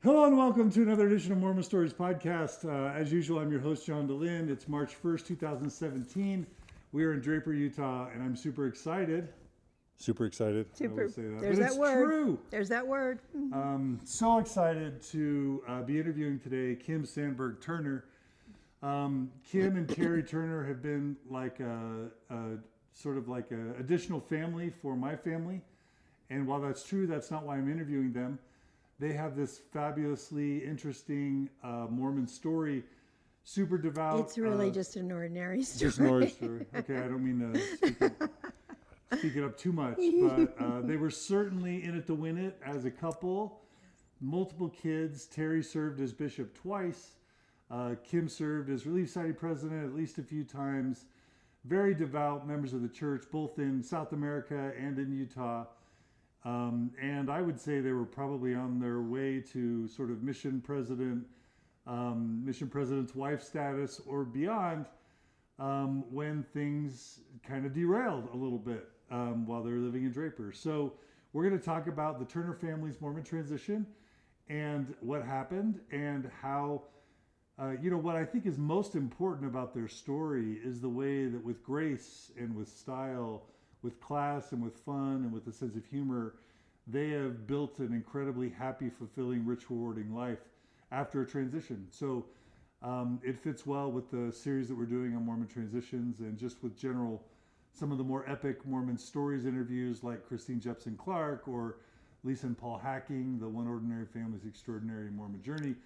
Hello and welcome to another edition of Mormon Stories Podcast. As usual, I'm your host, John DeLynn. It's March 1st, 2017. We are in Draper, Utah, and I'm super excited. Super excited. I Super. always say that. There's but that it's word. true. There's that word. So excited to be interviewing today Kim Sandberg Turner. Kim and Terry Turner have been like a sort of like an additional family for my family. And while that's true, that's not why I'm interviewing them. They have this fabulously interesting Mormon story, super devout. It's really just an ordinary story. Just an ordinary story. Okay, I don't mean to speak it up too much, but they were certainly in it to win it as a couple. Multiple kids. Terry served as bishop twice. Kim served as Relief Society president at least a few times. Very devout members of the church, both in South America and in Utah. And I would say they were probably on their way to sort of mission president's wife status or beyond when things kind of derailed a little bit while they were living in Draper. So we're going to talk about the Turner family's Mormon transition and what happened and how, what I think is most important about their story is the way that with grace and with style, with class and with fun and with a sense of humor, they have built an incredibly happy, fulfilling, rich, rewarding life after a transition. So it fits well with the series that we're doing on Mormon transitions and just with some of the more epic Mormon stories interviews like Christine Jepson Clark or Lisa and Paul Hacking, The One Ordinary Family's Extraordinary Mormon Journey.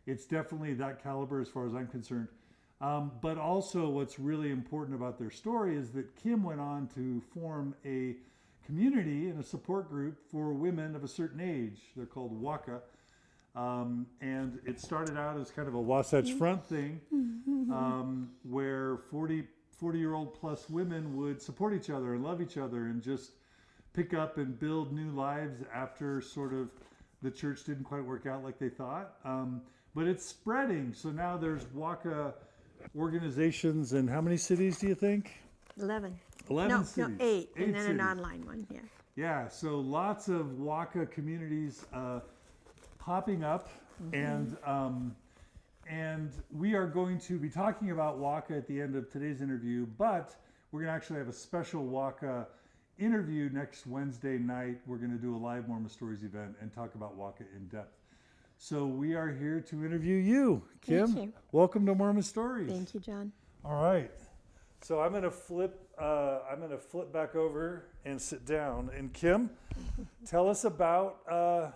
It's definitely that caliber as far as I'm concerned. But also what's really important about their story is that Kim went on to form a community and a support group for women of a certain age. They're called WOCA. And it started out as kind of a Wasatch Front thing where 40-year-old plus women would support each other and love each other and just pick up and build new lives after sort of the church didn't quite work out like they thought. But it's spreading. So now there's WOCA organizations in how many cities do you think? 11. 11 cities. No, 8. And then cities. an online one, yeah. Yeah, so lots of WOCA communities popping up. And we are going to be talking about WOCA at the end of today's interview, but we're going to actually have a special WOCA interview next Wednesday night. We're going to do a live Mormon Stories event and talk about WOCA in depth. So we are here to interview you, Kim. Thank you. Welcome to Mormon Stories. Thank you, John. All right. So I'm going to flip back over and sit down. And Kim, tell us about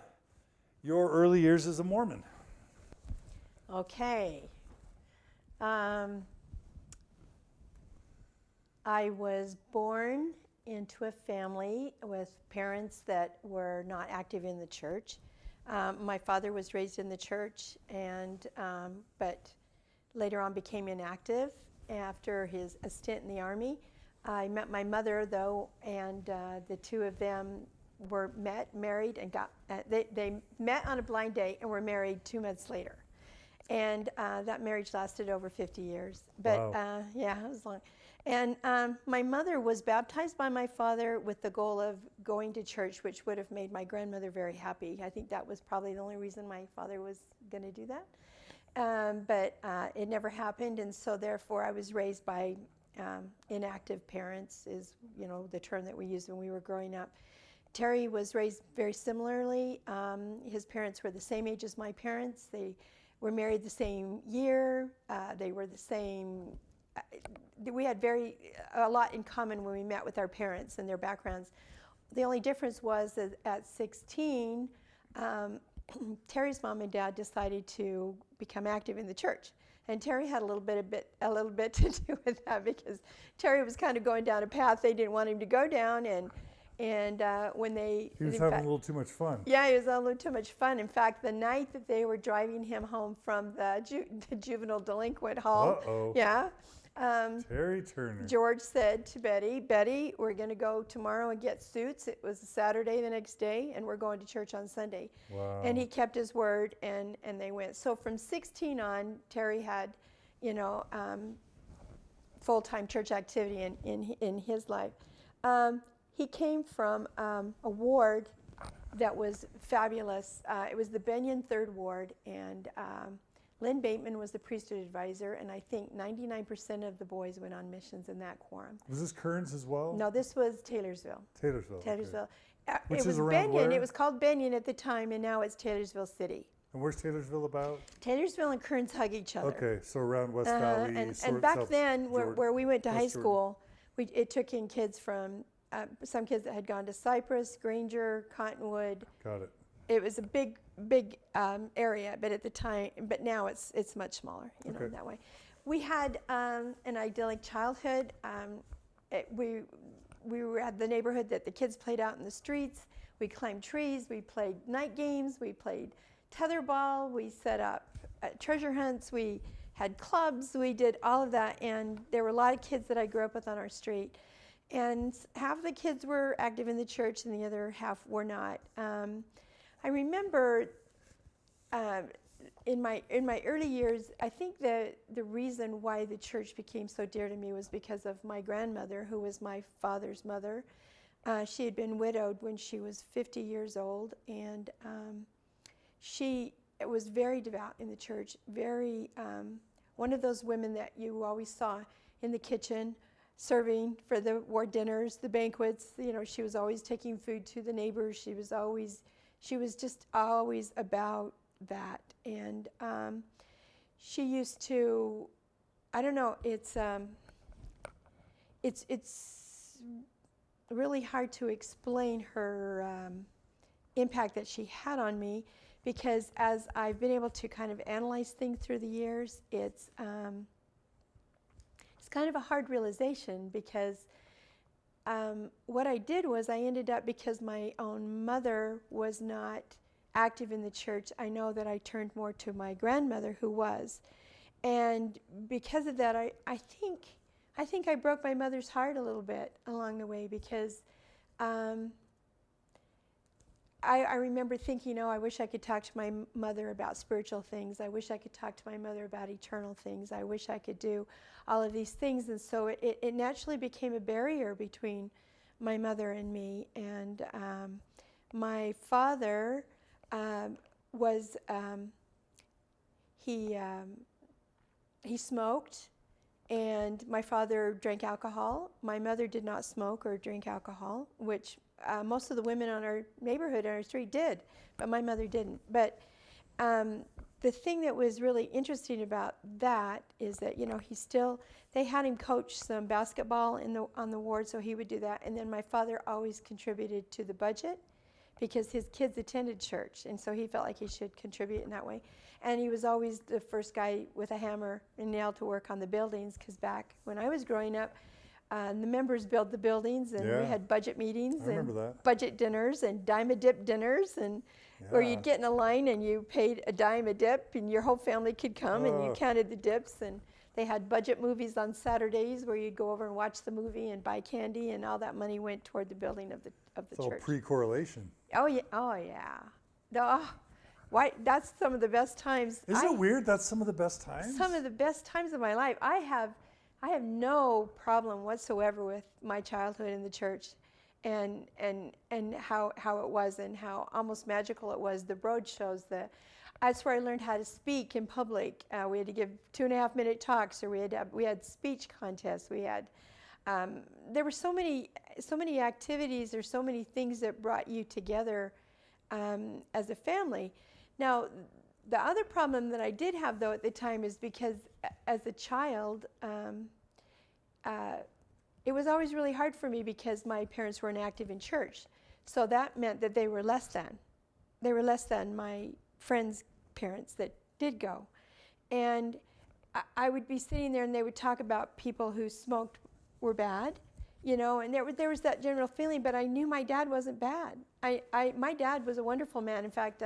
your early years as a Mormon. Okay. I was born into a family with parents that were not active in the church. My father was raised in the church, but later on became inactive after a stint in the army. I met my mother, though, and the two of them married, and they met on a blind date and were married 2 months later. And that marriage lasted over 50 years. But wow. Yeah, it was long. And my mother was baptized by my father with the goal of going to church, which would have made my grandmother very happy. I think that was probably the only reason my father was going to do that. But it never happened, and so therefore I was raised by inactive parents, is the term that we used when we were growing up. Terry was raised very similarly. His parents were the same age as my parents. They were married the same year. They were the same. We had a lot in common when we met with our parents and their backgrounds. The only difference was that at 16, Terry's mom and dad decided to become active in the church, and Terry had a little bit to do with that because Terry was kind of going down a path they didn't want him to go down, and when he was having a little too much fun. Yeah, he was having a little too much fun. In fact, the night that they were driving him home from the juvenile delinquent hall, Uh-oh. yeah. Terry Turner. George said to Betty, we're going to go tomorrow and get suits. It was a Saturday the next day, and we're going to church on Sunday. Wow. And he kept his word, and they went. So from 16 on, Terry had, full-time church activity in his life. He came from a ward that was fabulous. It was the Benyon Third Ward, and Lynn Bateman was the priesthood advisor, and I think 99% of the boys went on missions in that quorum. Was this Kearns as well? No, this was Taylorsville. Taylorsville. Okay. It was around Benyon. where? It was called Benyon at the time, and now it's Taylorsville City. And where's Taylorsville about? Taylorsville and Kearns hug each other. Okay, so around West Valley. And back then, where we went to high school, it took in kids from, some kids that had gone to Cypress, Granger, Cottonwood. Got it. It was a big area, but at the time, but now it's much smaller, you know, in that way. We had an idyllic childhood. We were at the neighborhood that the kids played out in the streets. We climbed trees. We played night games. We played tetherball. We set up treasure hunts. We had clubs. We did all of that, and there were a lot of kids that I grew up with on our street. And half the kids were active in the church, and the other half were not. I remember in my early years, I think the reason why the church became so dear to me was because of my grandmother, who was my father's mother. She had been widowed when she was 50 years old, and she was very devout in the church, very one of those women that you always saw in the kitchen, serving for the ward dinners, the banquets. You know, she was always taking food to the neighbors. She was just always about that. And she used to, I don't know, it's really hard to explain her impact that she had on me, because as I've been able to kind of analyze things through the years, it's kind of a hard realization, because what I did was I ended up, because my own mother was not active in the church, I know that I turned more to my grandmother, who was. And because of that, I think I broke my mother's heart a little bit along the way, because I remember thinking, oh, I wish I could talk to my mother about spiritual things. I wish I could talk to my mother about eternal things. I wish I could do all of these things. And so it naturally became a barrier between my mother and me. And my father was, he smoked, and my father drank alcohol. My mother did not smoke or drink alcohol, which most of the women on our neighborhood, on our street, did, but my mother didn't. But the thing that was really interesting about that is that, you know, they had him coach some basketball on the ward, so he would do that. And then my father always contributed to the budget, because his kids attended church, and so he felt like he should contribute in that way. And he was always the first guy with a hammer and nail to work on the buildings, because back when I was growing up, the members built the buildings, and we had budget meetings and budget dinners and dime-a-dip dinners, and where you'd get in a line and you paid a dime a dip, and your whole family could come and you counted the dips. And they had budget movies on Saturdays where you'd go over and watch the movie and buy candy, and all that money went toward the building of the it's church. All pre-correlation. Oh yeah, why? That's some of the best times. Isn't it weird? That's some of the best times. Some of the best times of my life. I have no problem whatsoever with my childhood in the church, and how it was, and how almost magical it was. The road shows, that's where I learned how to speak in public. We had to give 2.5-minute talks, or we had speech contests. We had there were so many activities, or so many things that brought you together as a family. Now, the other problem that I did have, though, at the time, is because as a child, it was always really hard for me, because my parents weren't active in church. So that meant that they were less than. They were less than my friends' parents that did go. And I would be sitting there, and they would talk about people who smoked were bad, you know, and there was that general feeling, but I knew my dad wasn't bad. My dad was a wonderful man. In fact,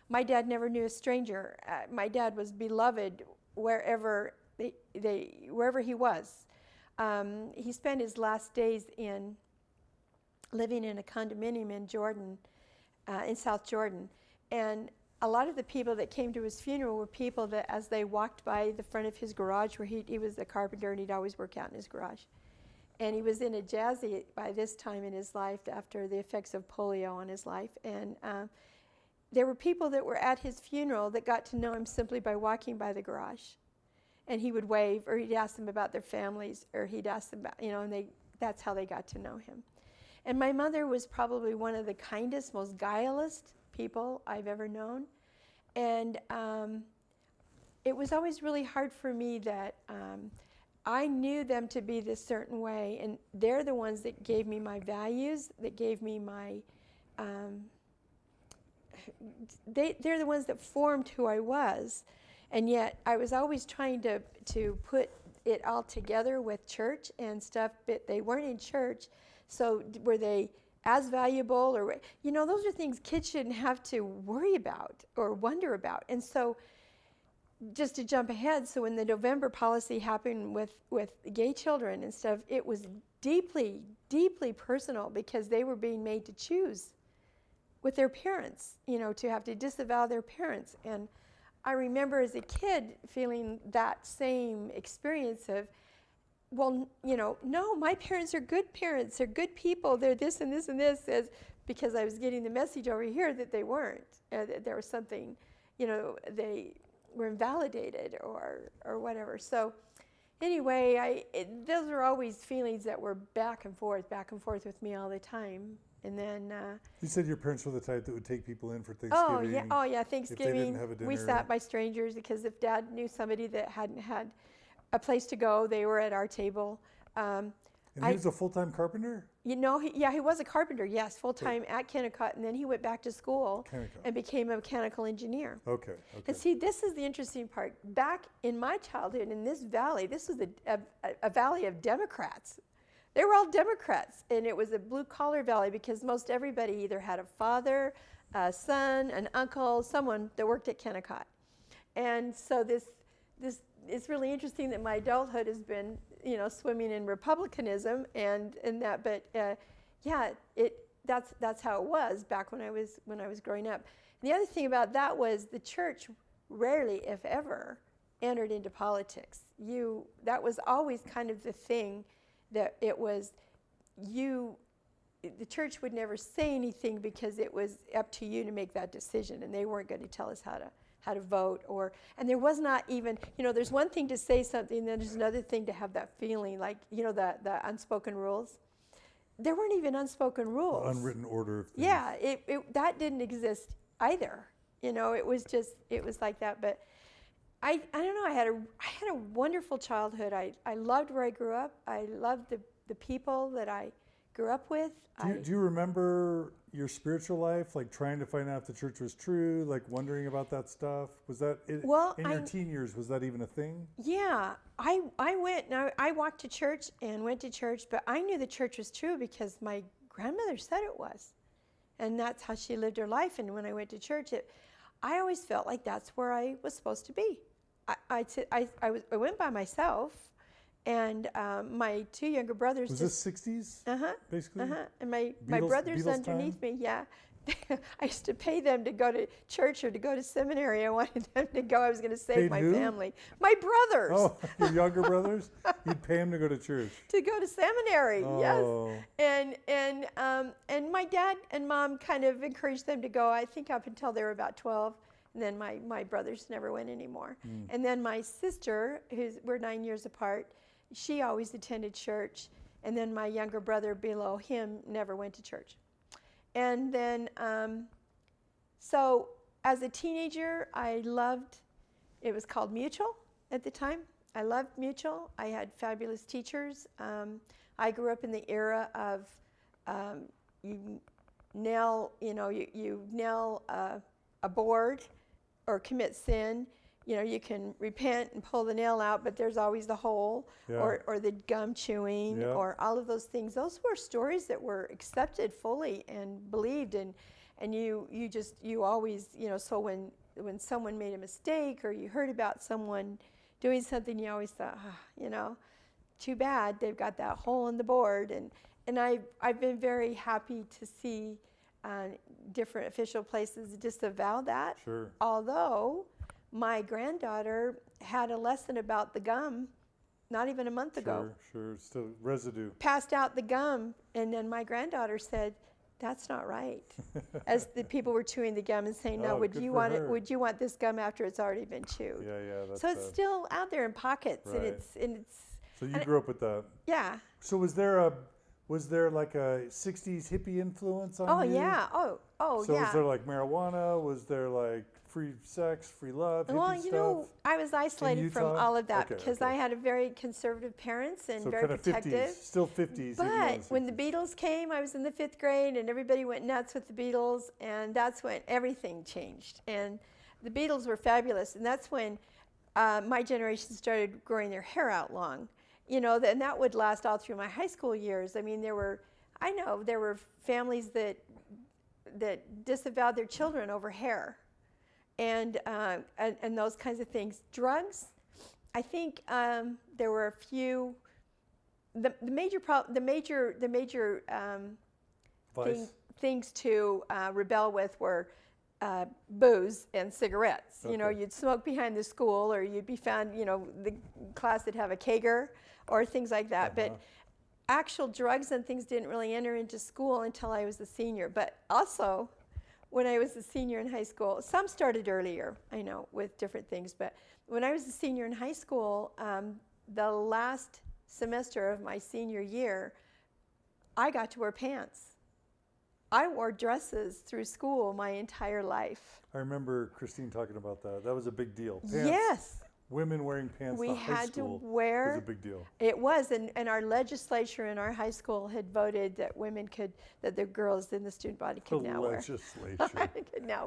my dad never knew a stranger. My dad was beloved wherever he was. He spent his last days living in a condominium in Jordan, in South Jordan. And a lot of the people that came to his funeral were people that, as they walked by the front of his garage, where he was a carpenter, and he'd always work out in his garage. And he was in a jazzy by this time in his life after the effects of polio on his life. And there were people that were at his funeral that got to know him simply by walking by the garage. And he would wave, or he'd ask them about their families, or he'd ask them about, and that's how they got to know him. And my mother was probably one of the kindest, most guileless people I've ever known. And it was always really hard for me that I knew them to be this certain way, and they're the ones that gave me my values, that gave me my, they're the ones that formed who I was. And yet I was always trying to put it all together with church and stuff, but they weren't in church. So were they as valuable? Or, those are things kids shouldn't have to worry about or wonder about. And so just to jump ahead, so when the November policy happened with gay children and stuff, it was deeply, deeply personal because they were being made to choose with their parents, to have to disavow their parents. And I remember as a kid feeling that same experience of, well, no, my parents are good parents. They're good people. They're this and this and this, because I was getting the message over here that they weren't. That there was something, they were invalidated or whatever. So anyway, those were always feelings that were back and forth with me all the time. And then you said your parents were the type that would take people in for Thanksgiving. Oh yeah, Thanksgiving. If they didn't have a dinner. We sat by strangers because if Dad knew somebody that hadn't had a place to go, they were at our table. And he was a full-time carpenter? He was a carpenter, yes, full-time at Kennecott, and then he went back to school and became a mechanical engineer. Okay. And see, this is the interesting part. Back in my childhood, in this valley, this was a valley of Democrats. They were all Democrats, and it was a blue-collar valley because most everybody either had a father, a son, an uncle, someone that worked at Kennecott. And so it's really interesting that my adulthood has been, swimming in republicanism and that. But that's how it was back when I was growing up. And the other thing about that was the church rarely, if ever, entered into politics. That was always kind of the thing. That it was the church would never say anything because it was up to you to make that decision, and they weren't going to tell us how to vote, and there was not even, there's one thing to say something, and then there's another thing to have that feeling, like, the unspoken rules. There weren't even unspoken rules. The unwritten order of things. Yeah, that didn't exist either. It was like that, but I don't know. I had a wonderful childhood. I loved where I grew up. I loved the people that I grew up with. Do you remember your spiritual life, like trying to find out if the church was true, like wondering about that stuff? Was that in your teen years? Was that even a thing? Yeah, I went. Now I walked to church and went to church, but I knew the church was true because my grandmother said it was, and that's how she lived her life. And when I went to church, I always felt like that's where I was supposed to be. I went by myself, and my two younger brothers. Was this 60s? Basically. And my brothers Beatles underneath time? me, yeah. I used to pay them to go to church or to go to seminary. I wanted them to go. I was going to save my family. My brothers. Oh, your younger brothers? You'd pay them to go to church. To go to seminary, yes. And my dad and mom kind of encouraged them to go, I think up until they were about 12. And then my brothers never went anymore. And then my sister, we're 9 years apart, she always attended church. And then my younger brother below him never went to church. And then, so as a teenager, it was called Mutual at the time. I loved Mutual. I had fabulous teachers. I grew up in the era of you nail a board or commit sin. You can repent and pull the nail out, but there's always the hole, or the gum chewing, or all of those things. Those were stories that were accepted fully and believed, and you always, so when someone made a mistake or you heard about someone doing something, you always thought, too bad they've got that hole in the board. And I've been very happy to see different official places disavow that. Sure. Although my granddaughter had a lesson about the gum not even a month ago. Sure, still residue. Passed out the gum, and then my granddaughter said, "That's not right." As the people were chewing the gum and saying, "No, would you want it? Would you want this gum after it's already been chewed?" Yeah. So it's still out there in pockets, right. and it's. So you grew up with that. Yeah. So was there like a 60s hippie influence on you? Oh yeah. Oh so yeah. was there like marijuana? Was there like free sex, free love, hippie well, you stuff? know, I was isolated from all of that because I had a very conservative parents and so very kind of protective. 50s, still 50s. But when the Beatles came, I was in the 5th grade, and everybody went nuts with the Beatles, and that's when everything changed. And the Beatles were fabulous, and that's when my generation started growing their hair out long. You know, and that would last all through my high school years. I mean, there were families that disavowed their children over hair, and those kinds of things. Drugs, I think there were a few. The major things to rebel with were booze and cigarettes. Okay. You know, you'd smoke behind the school, or you'd be found, you know, the class would have a kegger or things like that. But actual drugs and things didn't really enter into school until I was a senior. But also, when I was a senior in high school, some started earlier, I know, with different things. But when I was a senior in high school, the last semester of my senior year, I got to wear pants. I wore dresses through school my entire life. I remember Christine talking about that. That was a big deal. Pants, yes. Women wearing pants we to high had school to wear, was a big deal. It was, and our legislature in our high school had voted that women could, that the girls in the student body could now wear. Could now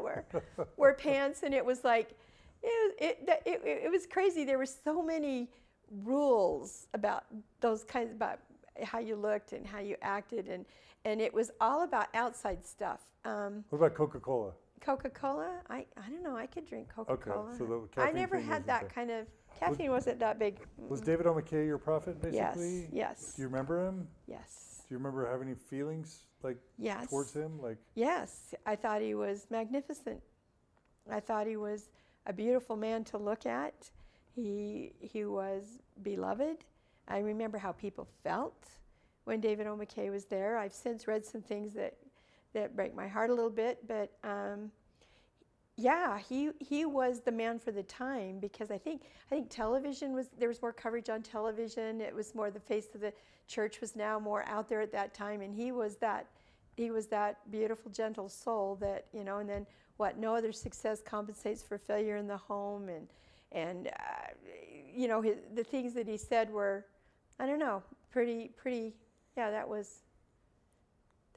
wear pants, and it was like, it was crazy. There were so many rules about those kinds, about how you looked and how you acted, and it was all about outside stuff. What about Coca-Cola? Coca-Cola? I don't know. I could drink Coca-Cola. Okay, so I never had that kind of, caffeine wasn't that big. Was David O. McKay your prophet, basically? Yes. Do you remember him? Yes. Do you remember having any feelings towards him? Yes. I thought he was magnificent. I thought he was a beautiful man to look at. He was beloved. I remember how people felt when David O. McKay was there. I've since read some things that break my heart a little bit, but yeah, he was the man for the time, because I think television there was more coverage on television. It was more, the face of the church was now more out there at that time, and he was that beautiful, gentle soul that, you know. And then no other success compensates for failure in the home, and you know, the things that he said were, I don't know, pretty. Yeah, that was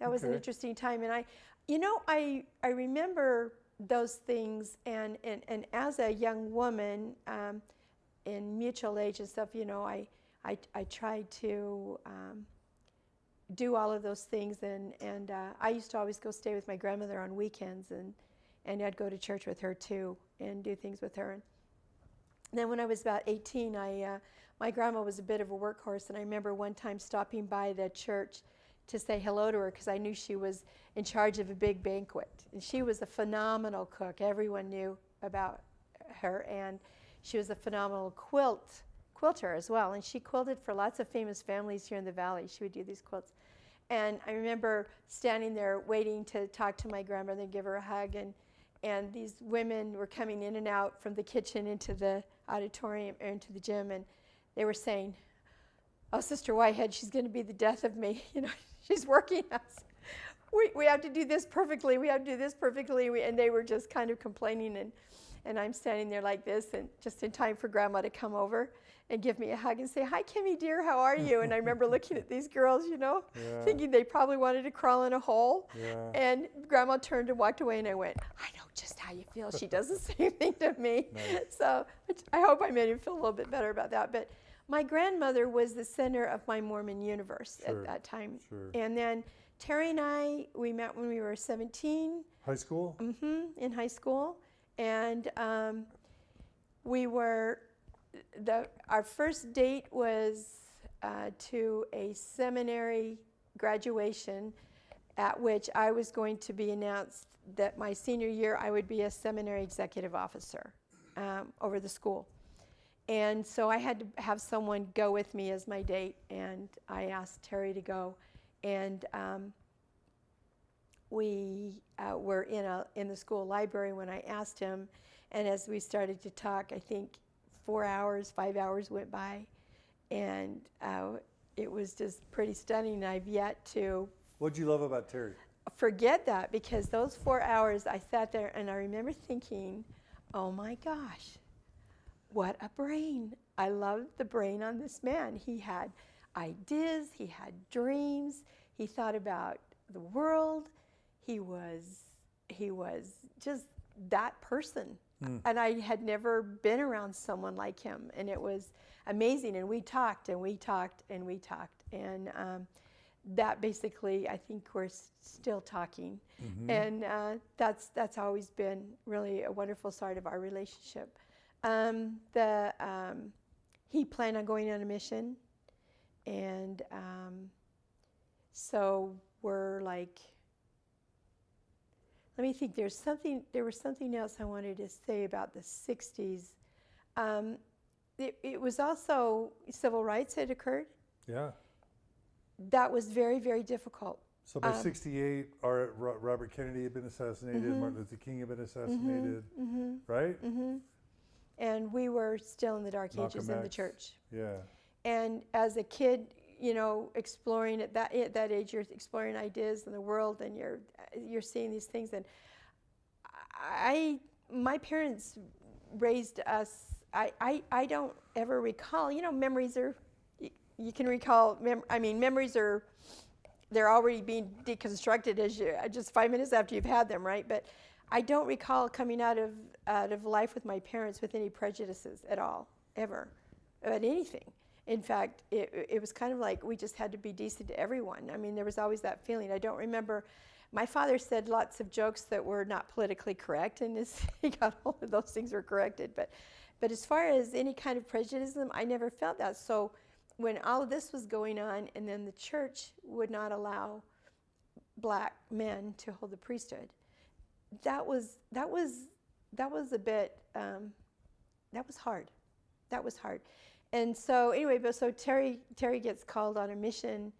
an interesting time, and I remember those things, and as a young woman in mutual age and stuff, you know, I tried to do all of those things, and I used to always go stay with my grandmother on weekends, and I'd go to church with her too and do things with her. And then when I was about 18, my grandma was a bit of a workhorse, and I remember one time stopping by the church to say hello to her, because I knew she was in charge of a big banquet. And she was a phenomenal cook. Everyone knew about her, and she was a phenomenal quilter as well. And she quilted for lots of famous families here in the valley. She would do these quilts. And I remember standing there waiting to talk to my grandmother and give her a hug, and these women were coming in and out from the kitchen into the auditorium, or into the gym, and they were saying, "Oh, Sister Whitehead, she's going to be the death of me. You know, she's working us. We have to do this perfectly. We have to do this perfectly." And they were just kind of complaining, and I'm standing there like this, and just in time for Grandma to come over and give me a hug and say, "Hi, Kimmy, dear, how are you?" And I remember looking at these girls, you know, thinking they probably wanted to crawl in a hole. Yeah. And Grandma turned and walked away, and I went, "I know just how you feel. She does the same thing to me." Nice. So I hope I made him feel a little bit better about that. But my grandmother was the center of my Mormon universe at that time. Sure. And then Terry and I, we met when we were 17. High school? Mm-hmm, in high school. And we were, our first date was to a seminary graduation, at which I was going to be announced that my senior year I would be a seminary executive officer over the school. And so I had to have someone go with me as my date, and I asked Terry to go. And we were in the school library when I asked him, and as we started to talk, I think 4 hours, 5 hours went by, and it was just pretty stunning. I've yet to What'd you love about Terry? forget that, because those 4 hours I sat there and I remember thinking, oh my gosh, what a brain. I loved the brain on this man. He had ideas, he had dreams, he thought about the world. He was just that person. And I had never been around someone like him, and it was amazing. And we talked and we talked and we talked, and that basically, I think we're still talking. And that's always been really a wonderful side of our relationship. He planned on going on a mission, and so we're like, let me think. There was something else I wanted to say about the 60s. It was also civil rights had occurred. Yeah. That was very, very difficult. So by 68, Robert Kennedy had been assassinated, Martin Luther King had been assassinated, right? And we were still in the dark ages in the church. Yeah. And as a kid, you know, exploring at that age, you're exploring ideas in the world, and you're seeing these things. And my parents raised us. I don't ever recall. You know, memories are. You can recall. Memories are. They're already being deconstructed just 5 minutes after you've had them, right? But I don't recall coming out of life with my parents with any prejudices at all, ever, about anything. In fact, it was kind of like we just had to be decent to everyone. I mean, there was always that feeling. I don't remember. My father said lots of jokes that were not politically correct, and he got all of those things were corrected. But as far as any kind of prejudice, I never felt that. So when all of this was going on, and then the church would not allow black men to hold the priesthood, that was a bit that was hard. That was hard. And so anyway, so Terry gets called on a mission.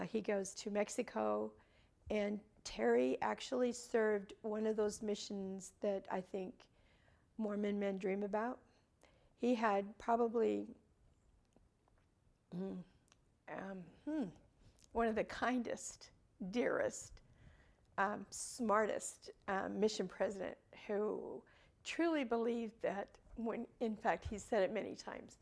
He goes to Mexico, and Terry actually served one of those missions that I think Mormon men dream about. He had probably one of the kindest, dearest, smartest mission president, who truly believed that when, in fact, he said it many times,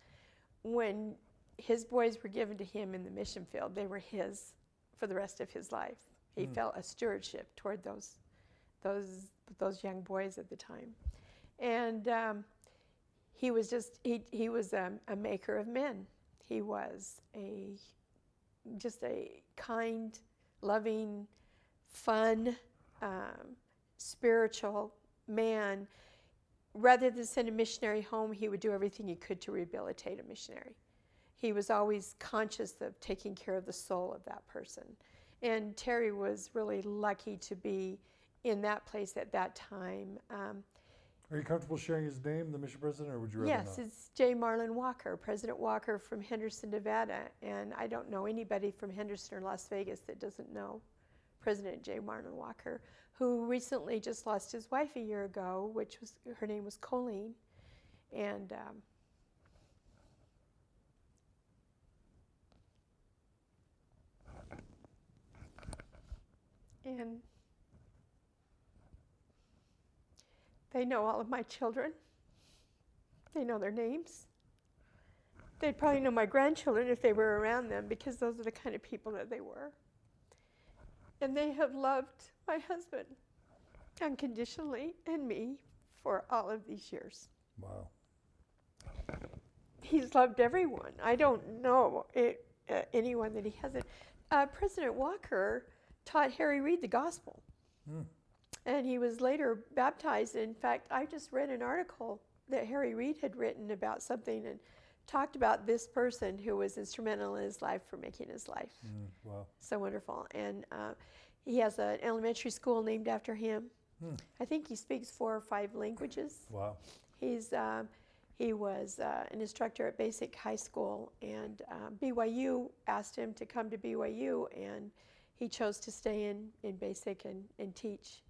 when his boys were given to him in the mission field, they were his for the rest of his life. He felt a stewardship toward those young boys at the time. And he was a maker of men. He was just a kind, loving, fun, spiritual man. Rather than send a missionary home, he would do everything he could to rehabilitate a missionary. He was always conscious of taking care of the soul of that person. And Terry was really lucky to be in that place at that time. Are you comfortable sharing his name, the mission president, or would you rather not? Yes, it's J. Marlin Walker, President Walker from Henderson, Nevada. And I don't know anybody from Henderson or Las Vegas that doesn't know President J. Marlin Walker, who recently just lost his wife a year ago, her name was Colleen. And they know all of my children. They know their names. They'd probably know my grandchildren if they were around them, because those are the kind of people that they were. And they have loved my husband unconditionally and me for all of these years. Wow. He's loved everyone. I don't know anyone that he hasn't. President Walker taught Harry Reid the gospel. And he was later baptized. In fact, I just read an article that Harry Reid had written about something and talked about this person who was instrumental in his life for making his life. Wow. So wonderful. And he has an elementary school named after him. I think he speaks 4 or 5 languages. Wow. He was an instructor at Basic High School, and BYU asked him to come to BYU, and he chose to stay in Basic and teach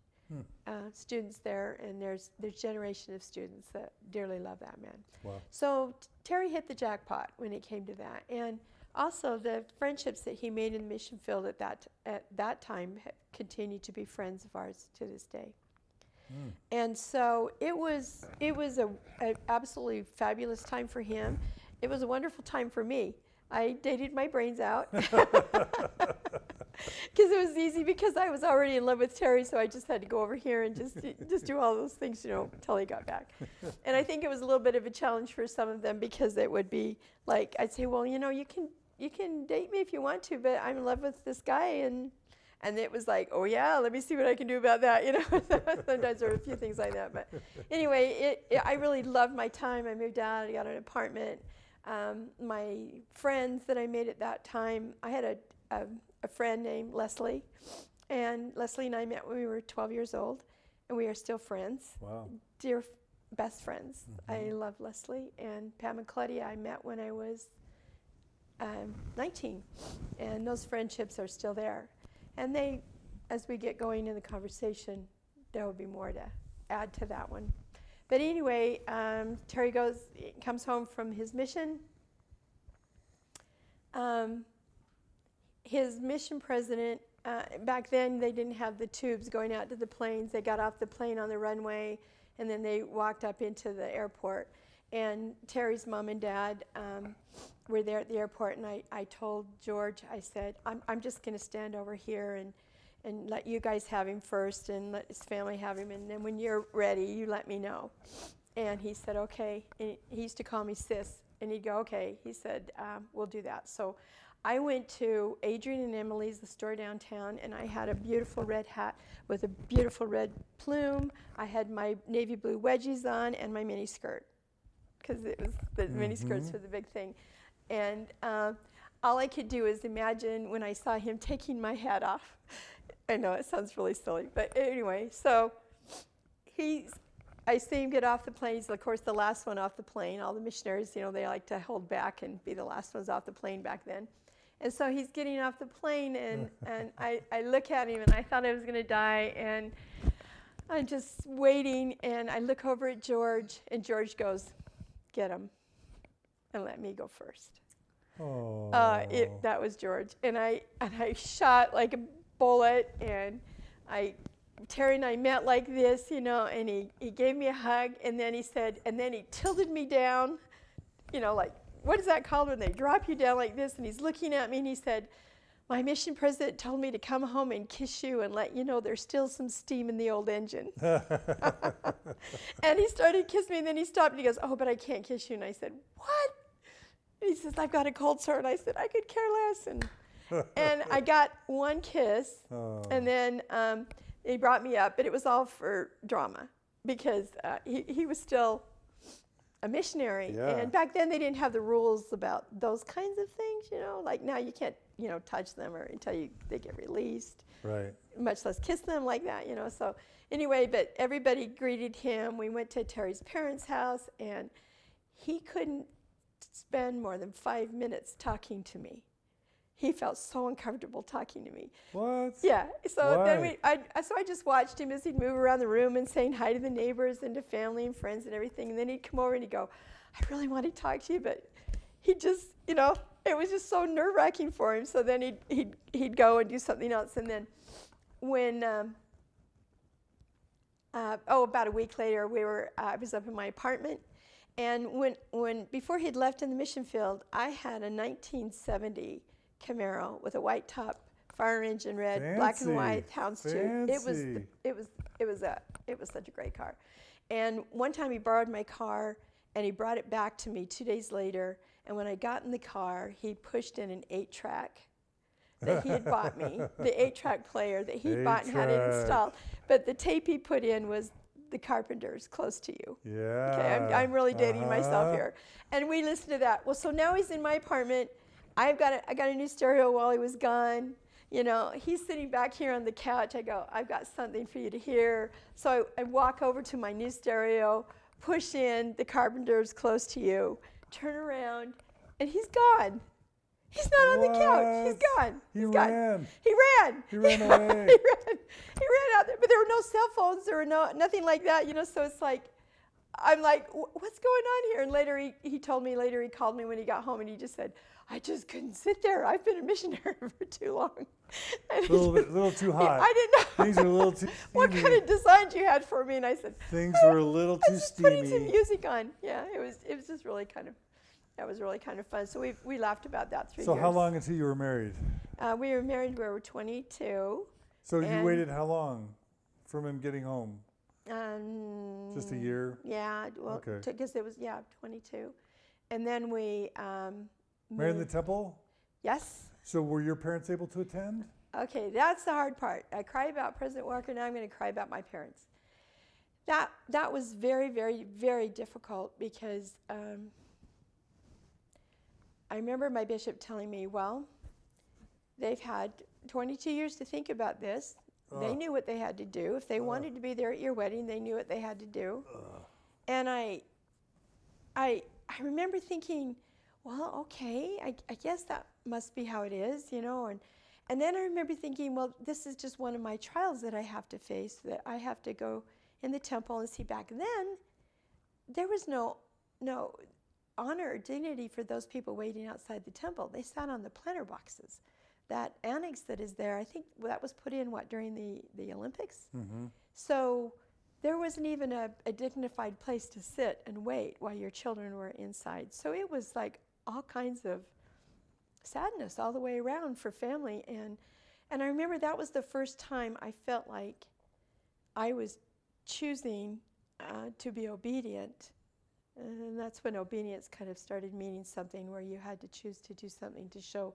students there. And there's generation of students that dearly love that man. Wow. So Terry hit the jackpot when it came to that, and also the friendships that he made in the mission field at that time have continued to be friends of ours to this day. And so it was a absolutely fabulous time for him. It was a wonderful time for me. I dated my brains out because it was easy, because I was already in love with Terry, so I just had to go over here and just do all those things, until he got back. And I think it was a little bit of a challenge for some of them, because it would be like, I'd say, well, you can date me if you want to, but I'm in love with this guy, and it was like, oh yeah, let me see what I can do about that, Sometimes there were a few things like that, but anyway, I really loved my time. I moved out, I got an apartment. My friends that I made at that time, I had a friend named Leslie, and Leslie and I met when we were 12 years old, and we are still friends. Wow. Dear best friends. I love Leslie. And Pam and Claudia I met when I was 19, and those friendships are still there. And they, as we get going in the conversation, there will be more to add to that one. But anyway, Terry comes home from his mission. His mission president, back then they didn't have the tubes going out to the planes. They got off the plane on the runway, and then they walked up into the airport. And Terry's mom and dad were there at the airport, and I told George, I said, I'm just going to stand over here and let you guys have him first, and let his family have him, and then when you're ready, you let me know. And he said, okay. And he used to call me sis, and he'd go, okay. He said, we'll do that. So I went to Adrian and Emily's, the store downtown, and I had a beautiful red hat with a beautiful red plume. I had my navy blue wedgies on and my mini skirt, because it was the mini skirts were the big thing. And all I could do is imagine when I saw him taking my hat off. I know it sounds really silly, but anyway, so I see him get off the plane. He's, of course, the last one off the plane. All the missionaries, they like to hold back and be the last ones off the plane back then. And so he's getting off the plane, and I look at him, and I thought I was going to die, and I'm just waiting, and I look over at George, and George goes, get him, and let me go first. Oh. That was George, and I shot like a bullet, and Terry and I met like this, and he gave me a hug, and then he said, and then he tilted me down, like, what is that called when they drop you down like this? And he's looking at me, and he said, my mission president told me to come home and kiss you and let you know there's still some steam in the old engine. And he started kissing me, and then he stopped, and he goes, oh, but I can't kiss you. And I said, what? And he says, I've got a cold sore. And I said, I could care less. And I got one kiss, and then he brought me up, but it was all for drama, because he was still a missionary. Yeah. And back then they didn't have the rules about those kinds of things, like now you can't, touch them or until they get released. Right. Much less kiss them like that, So anyway, but everybody greeted him. We went to Terry's parents' house, and he couldn't spend more than 5 minutes talking to me. He felt so uncomfortable talking to me. What? Yeah. So Why? then I just watched him as he'd move around the room and saying hi to the neighbors and to family and friends and everything. And then he'd come over and he'd go, I really want to talk to you, but he just, it was just so nerve-wracking for him. So then he'd go and do something else. And then when about a week later, I was up in my apartment, and before he'd left in the mission field, I had a 1970 Camaro with a white top, fire engine red, Fancy. Black and white, houndstooth. Fancy. It was such a great car. And one time he borrowed my car, and he brought it back to me 2 days later. And when I got in the car, he pushed in an 8-track that he had bought me, the 8-track player that he bought and had it installed. But the tape he put in was The Carpenters, Close to You. Yeah. Okay, I'm really dating myself here. And we listened to that. Well, so now he's in my apartment. I got a new stereo while he was gone. He's sitting back here on the couch. I go, I've got something for you to hear. So I walk over to my new stereo, push in, the carpenter's close to you, turn around, and he's gone. He's not on the couch. He's gone. He He's ran. gone. He ran. He ran away. He ran out there. But there were no cell phones. There were nothing like that, So it's like, I'm like, what's going on here? And later he told me, he called me when he got home, and he just said, I just couldn't sit there. I've been a missionary for too long. A little too hot. I didn't know. Things are a little too steamy. What kind of designs you had for me? And I said, things were a little too steamy. Putting some music on. Yeah, it was just really kind of, that was really kind of fun. So we laughed about that 3 years. So how long until you were married? We were married when we were 22. So you waited how long from him getting home? Just a year? Yeah, well, because it was, 22. And then we married in the temple? Yes. So were your parents able to attend? Okay, that's the hard part. I cry about President Walker, now I'm going to cry about my parents. That was very, very, very difficult because I remember my bishop telling me, well, they've had 22 years to think about this. They knew what they had to do. If they wanted to be there at your wedding, they knew what they had to do. And I remember thinking, well, okay, I guess that must be how it is, And then I remember thinking, well, this is just one of my trials that I have to face, that I have to go in the temple and see. Back then, there was no honor or dignity for those people waiting outside the temple. They sat on the planter boxes. That annex that is there, I think that was put in, during the Olympics? Mm-hmm. So there wasn't even a dignified place to sit and wait while your children were inside. So it was like all kinds of sadness all the way around for family. And I remember that was the first time I felt like I was choosing to be obedient. And that's when obedience kind of started meaning something, where you had to choose to do something to show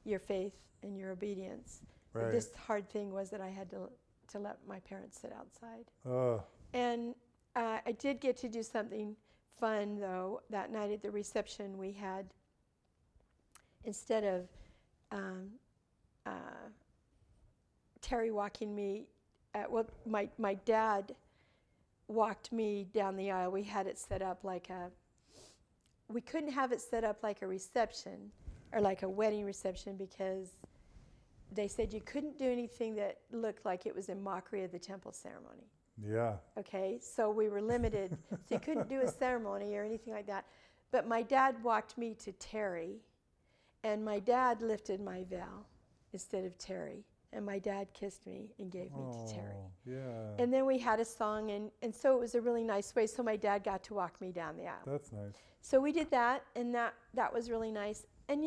your faith and your obedience. Right. This hard thing was that I had to let my parents sit outside. And I did get to do something fun, though. That night at the reception, we had, instead of Terry walking me, my dad walked me down the aisle. We had it set up we couldn't have it set up like a reception or like a wedding reception, because they said you couldn't do anything that looked like it was in mockery of the temple ceremony. Yeah. Okay, so we were limited. So you couldn't do a ceremony or anything like that. But my dad walked me to Terry, and my dad lifted my veil instead of Terry. And my dad kissed me and gave me to Terry. Yeah. And then we had a song, and so it was a really nice way. So my dad got to walk me down the aisle. That's nice. So we did that, and that was really nice. And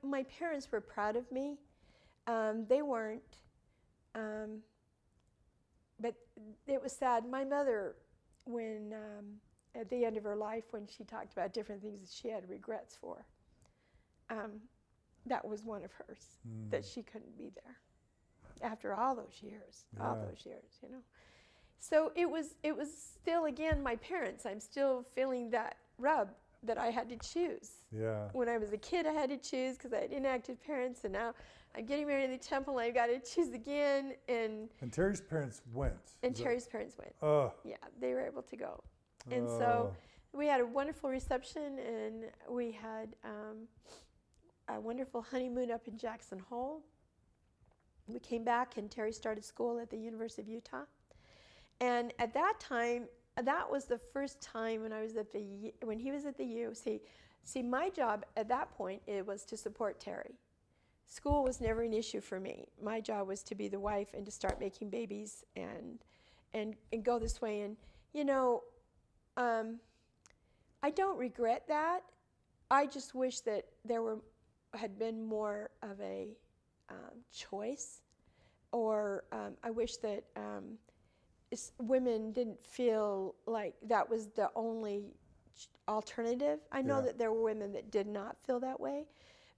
my parents were proud of me. They weren't, but it was sad. My mother, when at the end of her life, when she talked about different things that she had regrets for, that was one of hers, that she couldn't be there after all those years, So it was still, again, my parents. I'm still feeling that rub that I had to choose. Yeah. When I was a kid, I had to choose because I had inactive parents, and now I'm getting married in the temple, and I've got to choose again. And Terry's parents went. And Terry's parents went. Yeah, they were able to go. And so we had a wonderful reception, and we had a wonderful honeymoon up in Jackson Hole. We came back, and Terry started school at the University of Utah. And at that time, that was the first time when he was at the U. See, my job at that point, it was to support Terry. School was never an issue for me. My job was to be the wife and to start making babies and go this way. And I don't regret that. I just wish that there had been more of a choice, or I wish that women didn't feel like that was the only alternative. I know that there were women that did not feel that way,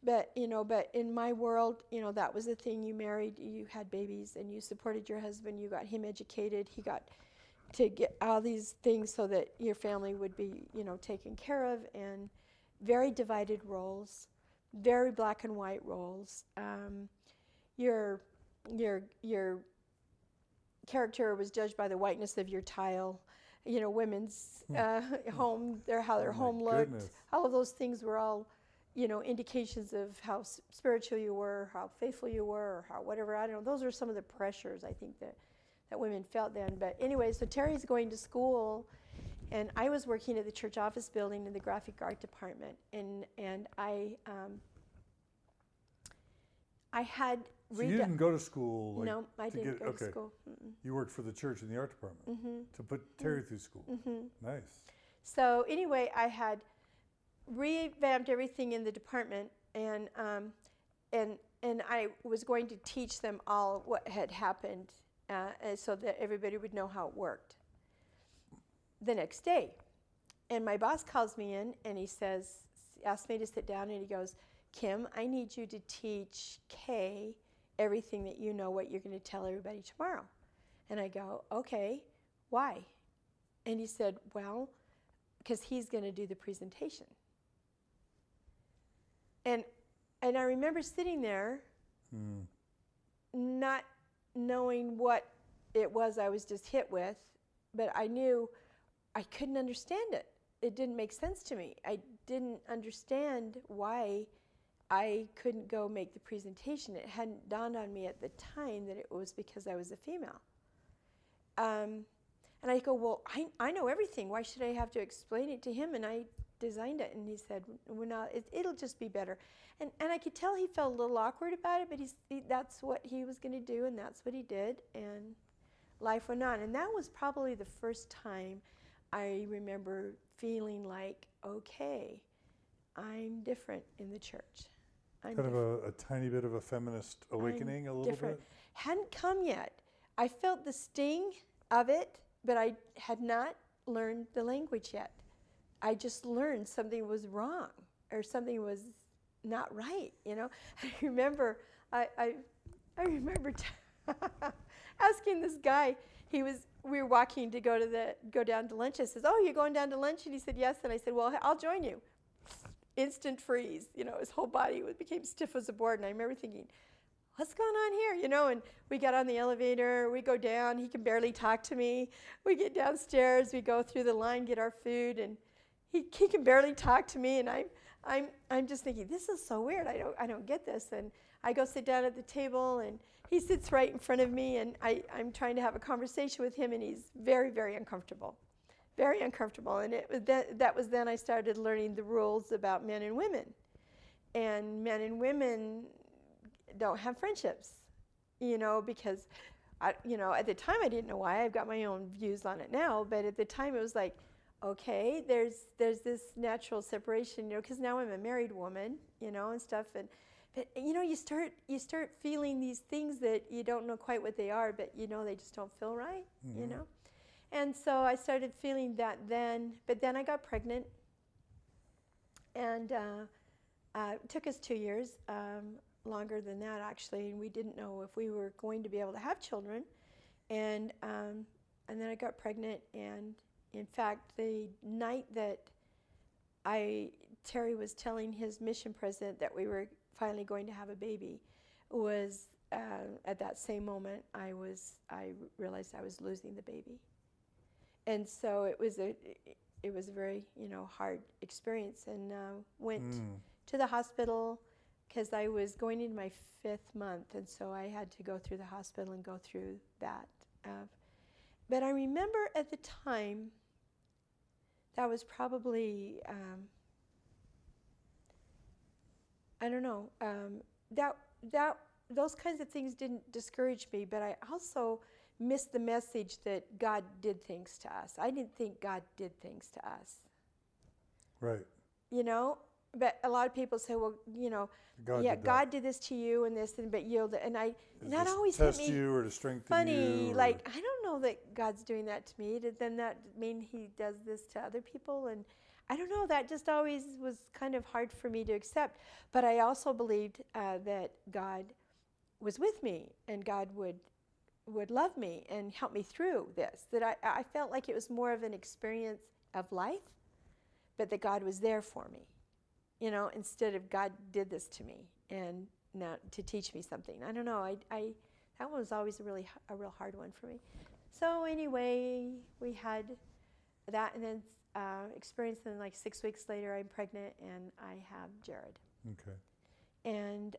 but in my world, that was the thing. You married, you had babies, and you supported your husband. You got him educated. He got to get all these things so that your family would be, taken care of. And very divided roles, very black and white roles. Your character was judged by the whiteness of your tile. women's home, how their Oh, my home looked. goodness. All of those things were all, indications of how spiritual you were, how faithful you were, or how whatever. I don't know. Those are some of the pressures I think that women felt then. But anyway, so Terry's going to school, and I was working at the church office building in the graphic art department, and I had. So you didn't go to school? Like, no, I didn't go to school. Mm-mm. You worked for the church in the art department to put Terry through school. Nice. So anyway, I had revamped everything in the department, and I was going to teach them all what had happened, so that everybody would know how it worked. The next day, and my boss calls me in, and he asks me to sit down, and he goes, "Kim, I need you to teach Kay everything that you know, what you're going to tell everybody tomorrow." And I go, "Okay, why?" And he said, "Well, because he's going to do the presentation." And I remember sitting there, not knowing what it was I was just hit with, but I knew I couldn't understand it. It didn't make sense to me. I didn't understand why I couldn't go make the presentation. It hadn't dawned on me at the time that it was because I was a female. And I go, "Well, I know everything. Why should I have to explain it to him? And I designed it." And he said, "Well, no, it'll just be better." And I could tell he felt a little awkward about it, but that's what he was going to do, and that's what he did. And life went on. And that was probably the first time I remember feeling like, okay, I'm different in the church. Kind of a tiny bit of a feminist awakening, a little bit? Hadn't come yet. I felt the sting of it, but I had not learned the language yet. I just learned something was wrong, or something was not right, I remember, I remember asking this guy. We were walking to go down to lunch. I says, "Oh, you're going down to lunch?" And he said, "Yes." And I said, "Well, I'll join you." Instant freeze, his whole body became stiff as a board. And I remember thinking, what's going on here? And we got on the elevator, we go down, he can barely talk to me. We get downstairs, we go through the line, get our food, and he can barely talk to me. And I'm just thinking, this is so weird. I don't get this. And I go sit down at the table, and he sits right in front of me, and I'm trying to have a conversation with him, and he's very, very uncomfortable. Very uncomfortable. And it was that was then I started learning the rules about men and women. And men and women don't have friendships, because at the time I didn't know why. I've got my own views on it now, but at the time it was like, okay, there's this natural separation, because now I'm a married woman, and stuff. But you start feeling these things that you don't know quite what they are, but they just don't feel right, And so I started feeling that then, but then I got pregnant, and it took us 2 years, longer than that actually, and we didn't know if we were going to be able to have children, and then I got pregnant, and in fact, the night that Terry was telling his mission president that we were finally going to have a baby, was at that same moment I realized I was losing the baby. And so it was a very hard experience, and went to the hospital because I was going into my 5th month, and so I had to go through the hospital and go through that. But I remember at the time, that was probably I don't know, those kinds of things didn't discourage me, but I also missed the message that God did things to us. I didn't think God did things to us. Right. But a lot of people say, well, God did this to you and this, but and that always hit me. Test you or to strengthen funny, you. Like, I don't know that God's doing that to me. Then that mean He does this to other people? And I don't know. That just always was kind of hard for me to accept. But I also believed that God was with me, and God would love me and help me through this. That I felt like it was more of an experience of life, but that God was there for me. Instead of God did this to me and now to teach me something. I don't know. That one was always a real hard one for me. So anyway, we had that, and then experience, and like 6 weeks later, I'm pregnant, and I have Jared. Okay. And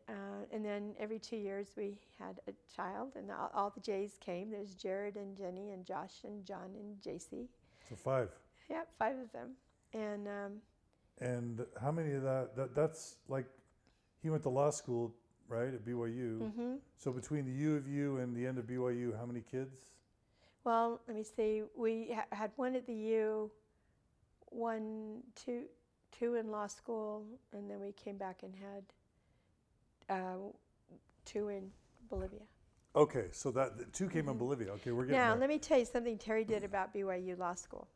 then every 2 years we had a child, and all the J's came. There's Jared and Jenny and Josh and John and JC. So 5. Yep, 5 of them. And how many of that's like, he went to law school, right, at BYU. Mm-hmm. So between the U of U and the end of BYU, how many kids? Well, let me see. We had one at the U, two in law school, and then we came back and had 2 in Bolivia. Okay, so that the 2 came in Bolivia. Okay, we're getting Now, there. let me tell you something Terry did about BYU Law School.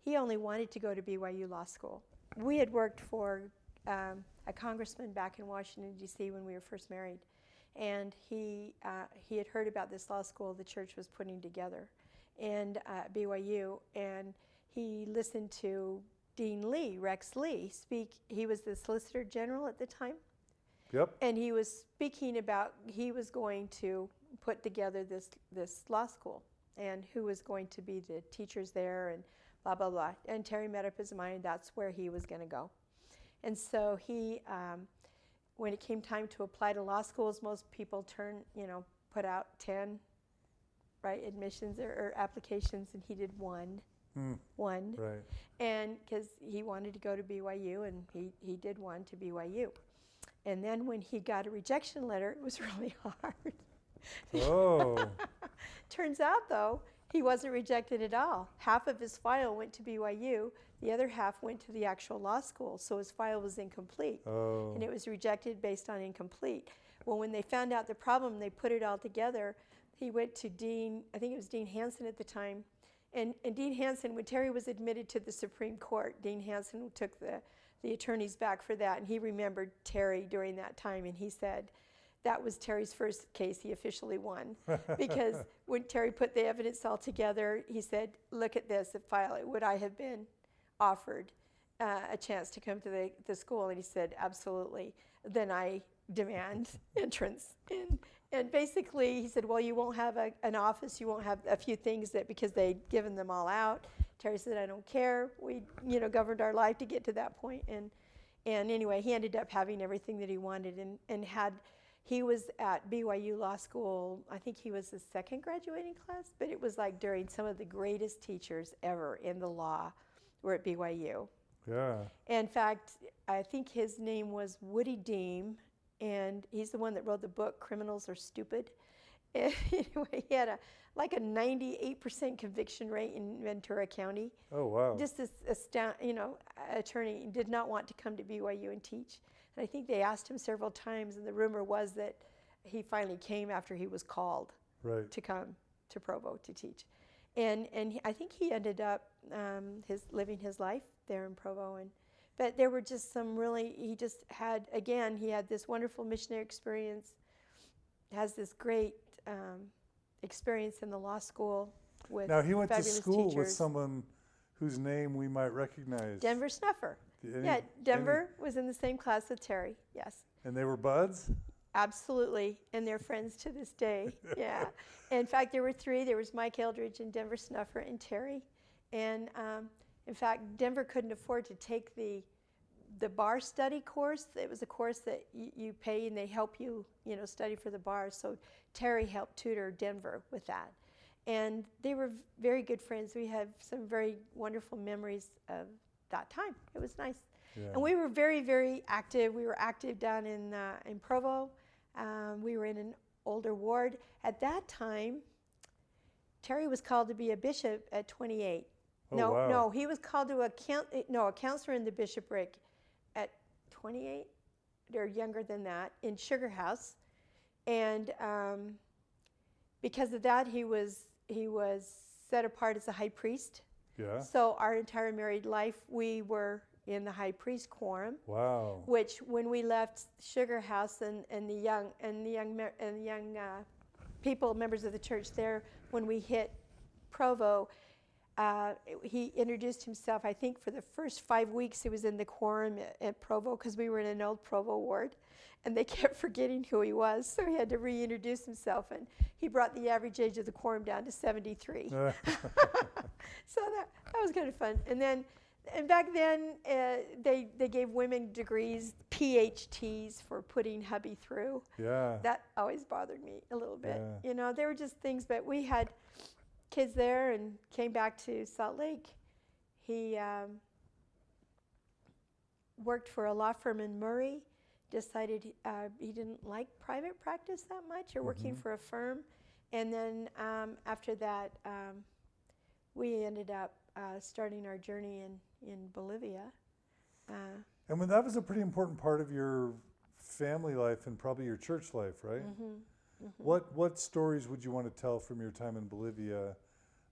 He only wanted to go to BYU Law School. We had worked for a congressman back in Washington, D.C. when we were first married. And he had heard about this law school the church was putting together and BYU. And he listened to Dean Lee, Rex Lee, speak. He was the Solicitor General at the time. Yep. And he was speaking about he was going to put together this law school and who was going to be the teachers there and blah, blah, blah. And Terry made up his mind that's where he was going to go. And so he, when it came time to apply to law schools, most people put out 10, right, admissions or applications, and he did one. One. Right. And because he wanted to go to BYU, and he did one to BYU. And then when he got a rejection letter, it was really hard. Oh. Turns out, though, he wasn't rejected at all. Half of his file went to BYU. The other half went to the actual law school, so his file was incomplete. Oh. And it was rejected based on incomplete. Well, when they found out the problem, they put it all together. He went to Dean, I think it was Dean Hansen at the time. And Dean Hansen, when Terry was admitted to the Supreme Court, Dean Hansen took the attorneys back for that, and he remembered Terry during that time, and he said that was Terry's first case he officially won. Because when Terry put the evidence all together, he said, look at this, file it. Would I have been offered a chance to come to the school? And he said, absolutely. Then I demand entrance. And basically, he said, well, you won't have an office. You won't have a few things because they'd given them all out. Terry said, I don't care. We, governed our life to get to that point. And anyway, he ended up having everything that he wanted he was at BYU Law School. I think he was the second graduating class, but it was like during some of the greatest teachers ever in the law were at BYU. Yeah. In fact, I think his name was Woody Deem, and he's the one that wrote the book "Criminals Are Stupid." And anyway, he had a 98% conviction rate in Ventura County. Oh wow! Just this attorney did not want to come to BYU and teach. And I think they asked him several times, and the rumor was that he finally came after he was called to come to Provo to teach. And I think he ended up living his life there in Provo. But there were just he had this wonderful missionary experience, has this great experience in the law school with Now he went to fabulous school teachers. with someone whose name we might recognize. Denver Snuffer. Denver was in the same class with Terry, yes. And they were buds? Absolutely, and they're friends to this day, yeah. In fact, there were 3. There was Mike Eldridge and Denver Snuffer and Terry. And in fact, Denver couldn't afford to take the bar study course. It was a course that you pay and they help you, study for the bar. So Terry helped tutor Denver with that. And they were very good friends. We have some very wonderful memories of that time. It was nice. Yeah. And we were very, very active. We were active down in Provo. We were in an older ward. At that time, Terry was called to be a bishop at 28. Oh, wow. No, he was called to a counselor in the bishopric at 28, or younger than that, in Sugar House. And because of that, he was set apart as a high priest. Yeah. So our entire married life, we were in the high priest quorum. Wow. Which, when we left Sugar House and the young people, members of the church there, when we hit Provo, he introduced himself. I think for the first 5 weeks he was in the quorum at Provo, because we were in an old Provo ward, and they kept forgetting who he was, so he had to reintroduce himself, and he brought the average age of the quorum down to 73. So that was kind of fun. And back then they gave women degrees, PhDs, for putting hubby through. Yeah. That always bothered me a little bit. You know, they were just things, but we had kids there and came back to Salt Lake. He worked for a law firm in Murray, decided he didn't like private practice that much, or working for a firm. And then after that, we ended up starting our journey in Bolivia. And that was a pretty important part of your family life and probably your church life, right? What stories would you want to tell from your time in Bolivia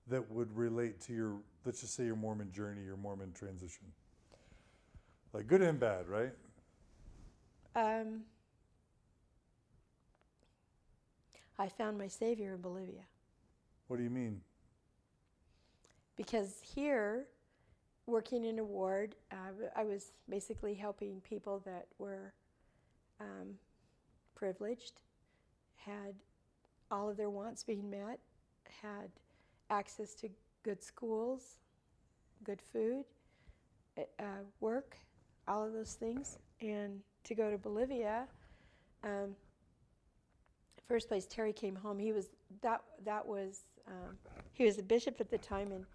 that would relate to your, let's just say, your Mormon journey, your Mormon transition? Like good and bad, right? I found my Savior in Bolivia. What do you mean? Because here, working in a ward, I was basically helping people that were privileged, had all of their wants being met, had access to good schools, good food, work, all of those things. And to go to Bolivia, first place Terry came home, he was he was a bishop at the time,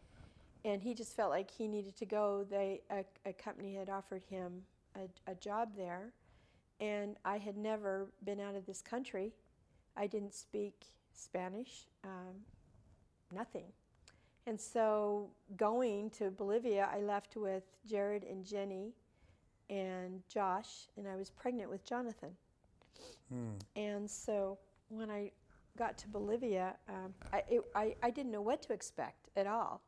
and he just felt like he needed to go. A company had offered him a job there, and I had never been out of this country. I didn't speak Spanish, nothing. And so going to Bolivia, I left with Jared and Jenny and Josh, and I was pregnant with Jonathan. And so when I got to Bolivia, I didn't know what to expect at all.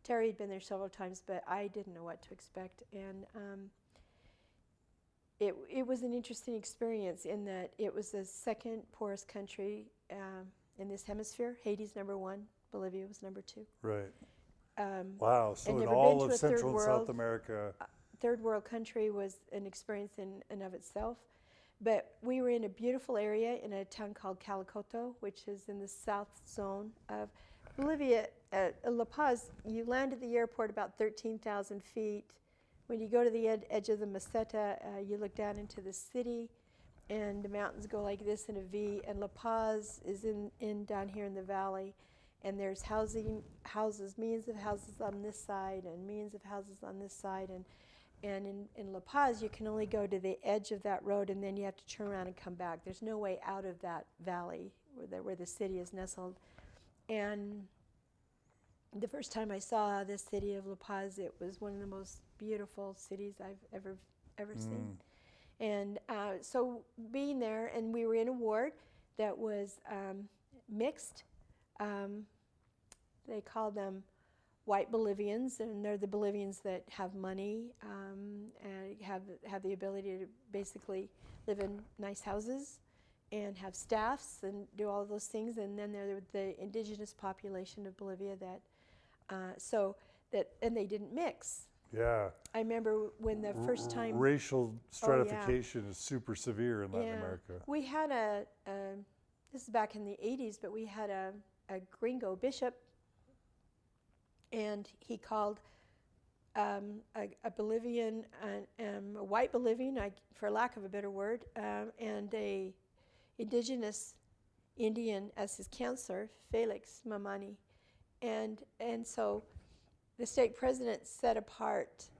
Terry had been there several times, but I didn't know what to expect. And it was an interesting experience in that it was the second poorest country in this hemisphere. Haiti's #1, Bolivia was #2. Right. Wow, so in all of Central and South America. Third world country was an experience in and of itself. But we were in a beautiful area in a town called Calicoto, which is in the south zone of Bolivia. La Paz, you land at the airport about 13,000 feet. When you go to the edge of the meseta, you look down into the city, and the mountains go like this in a V, and La Paz is in down here in the valley, and there's houses, millions of houses on this side, and millions of houses on this side, and in La Paz, you can only go to the edge of that road, and then you have to turn around and come back. There's no way out of that valley where the city is nestled. And the first time I saw the city of La Paz, it was one of the most beautiful cities I've ever seen. And so being there, and we were in a ward that was mixed. They call them white Bolivians, and they're the Bolivians that have money and have the ability to basically live in nice houses and have staffs and do all of those things. And then they're the indigenous population of Bolivia and they didn't mix. Yeah. I remember when the first time racial stratification is super severe in Latin America. We had this is back in the 80s, but we had a gringo bishop. And he called a Bolivian, a white Bolivian, for lack of a better word, and a indigenous Indian as his counselor, Felix Mamani. And so the stake president set apart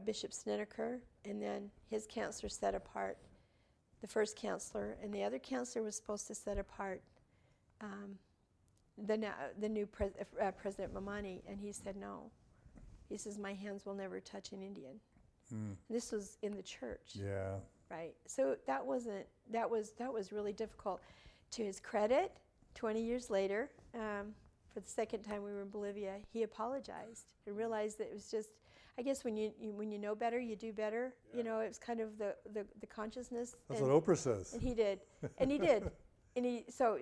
Bishop Snedeker, and then his counselor set apart the first counselor, and the other counselor was supposed to set apart the new President Mamani, and he said no. He says, my hands will never touch an Indian. This was in the church. Yeah. Right. So that was really difficult. To his credit, 20 years later, for the second time we were in Bolivia, he apologized and realized that it was just, I guess when you know better, you do better. Yeah. You know, it was kind of the consciousness. That's what Oprah says. And he did. And he did. So